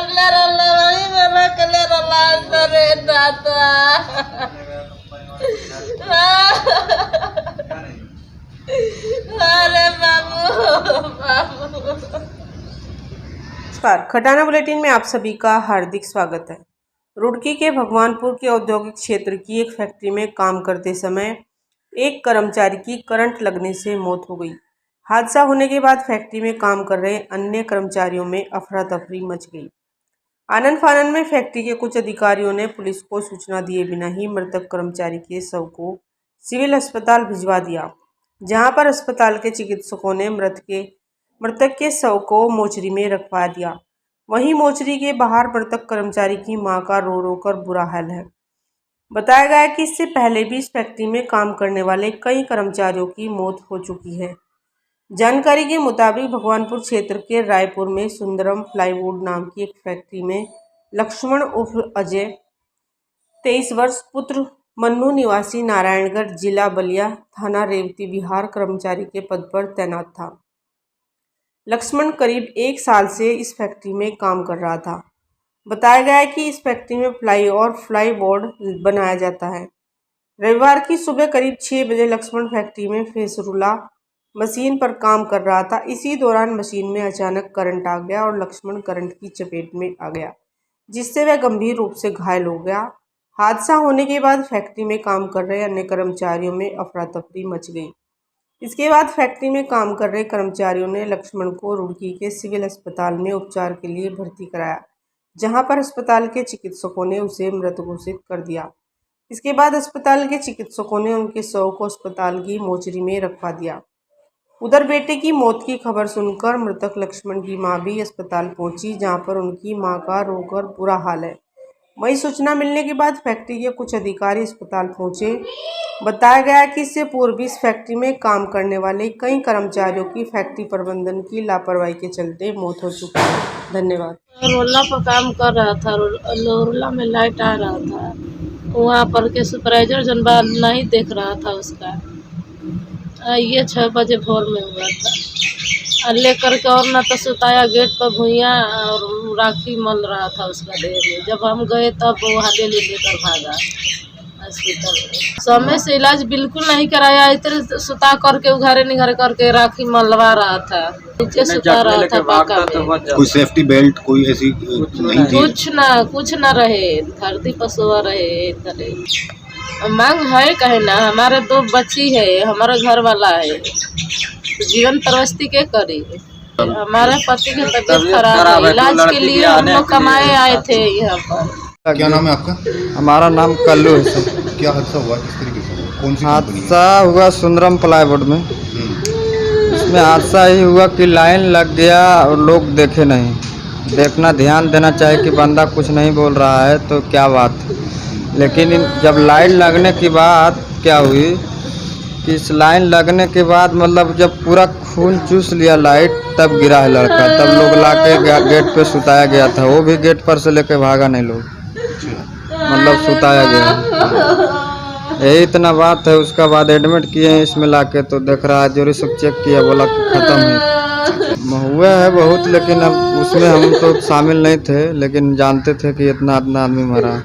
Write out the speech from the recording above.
करले रहला वही वाला कले रहला सरे दादा। अरे बाबू बाबू। नमस्कार, खटाना बुलेटिन में आप सभी का हार्दिक स्वागत है। रुड़की के भगवानपुर के औद्योगिक क्षेत्र की एक फैक्ट्री में काम करते समय एक कर्मचारी की करंट लगने से मौत हो गई। हादसा होने के बाद फैक्ट्री में काम कर रहे अन्य कर्मचारियों में अफरा तफरी मच गई। आनन फानन में फैक्ट्री के कुछ अधिकारियों ने पुलिस को सूचना दिए बिना ही मृतक कर्मचारी के शव को सिविल अस्पताल भिजवा दिया, जहां पर अस्पताल के चिकित्सकों ने मृतक के शव को मोचरी में रखवा दिया। वहीं मोचरी के बाहर मृतक कर्मचारी की मां का रो रो कर बुरा हाल है। बताया गया कि इससे पहले भी इस फैक्ट्री में काम करने वाले कई कर्मचारियों की मौत हो चुकी है। जानकारी के मुताबिक भगवानपुर क्षेत्र के रायपुर में सुंदरम प्लाईवुड नाम की एक फैक्ट्री में लक्ष्मण उर्फ अजय 23 वर्ष पुत्र मन्नू निवासी नारायणगढ़ जिला बलिया थाना रेवती बिहार कर्मचारी के पद पर तैनात था। लक्ष्मण करीब 1 साल से इस फैक्ट्री में काम कर रहा था। बताया गया है कि इस फैक्ट्री में प्लाई और फ्लाई बोर्ड बनाया जाता है। रविवार की सुबह करीब 6 बजे लक्ष्मण फैक्ट्री में फेसरुला मशीन पर काम कर रहा था। इसी दौरान मशीन में अचानक करंट आ गया और लक्ष्मण करंट की चपेट में आ गया, जिससे वह गंभीर रूप से घायल हो गया। हादसा होने के बाद फैक्ट्री में काम कर रहे अन्य कर्मचारियों में अफरा तफरी मच गई। इसके बाद फैक्ट्री में काम कर रहे कर्मचारियों ने लक्ष्मण को रुड़की के सिविल अस्पताल में उपचार के लिए भर्ती कराया, जहां पर अस्पताल के चिकित्सकों ने उसे मृत घोषित कर दिया। इसके बाद अस्पताल के चिकित्सकों ने उनके शव को अस्पताल की मोचरी में रखवा दिया। उधर बेटे की मौत की खबर सुनकर मृतक लक्ष्मण की मां भी अस्पताल पहुंची, जहां पर उनकी मां का रोकर बुरा हाल है। वहीं सूचना मिलने के बाद फैक्ट्री के कुछ अधिकारी अस्पताल पहुंचे। बताया गया कि इससे पूर्व भी इस फैक्ट्री में काम करने वाले कई कर्मचारियों की फैक्ट्री प्रबंधन की लापरवाही के चलते मौत हो चुकी है। धन्यवाद। रोला पर काम कर रहा था, रोला में लाइट आ रहा था, वहाँ पर के सुपरवाइजर जनबा नहीं देख रहा था उसका। ये 6 बजे भोर में हुआ था। लेकर के और ना तो सुताया गेट पर भुइया और राखी मल रहा था उसका देह में। जब हम गए तब वो हथेली लेकर भागा हॉस्पिटल में। समय से इलाज बिल्कुल नहीं कराया, इतने सुता करके उघारे निघारे करके राखी मलवा रहा था, नीचे सुता रहा था पाका में। कोई सेफ्टी बेल्ट कोई ऐसी नहीं थी? कुछ ना रहे, धरती पर सोया रहे तरह। मांग है कहे ना, हमारे 2 बच्ची है, हमारा घर वाला है, तो जीवन प्रवस्ती के करी। हमारे पति की तबीयत खराब है, इलाज के लिए हम लोग कमाए आए थे यहाँ पर। क्या नाम है आपका? हमारा नाम कल्लू है सर। क्या हादसा हुआ, किस तरीके से, कौन सी हादसा हुआ सुंदरम प्लाईवुड में। इसमें हादसा ही हुआ कि लाइन लग गया और लोग देखे नहीं। देखना, ध्यान देना चाहिए कि बंदा कुछ नहीं बोल रहा है तो क्या बात। लेकिन जब लाइन लगने के बाद क्या हुई कि इस लाइन लगने के बाद मतलब जब पूरा खून चूस लिया लाइट, तब गिरा है लड़का। तब लोग लाके गेट पे सुताया गया था, वो भी गेट पर से लेके भागा नहीं लोग, मतलब सुताया गया। यही इतना बात है। उसका बाद एडमिट किए हैं इसमें लाके, तो देख रहा है जोरी सब चेक किया, बोला कि ख़त्म है। हुआ है बहुत, लेकिन अब उसमें हम तो शामिल नहीं थे, लेकिन जानते थे कि इतना आदमी मरा।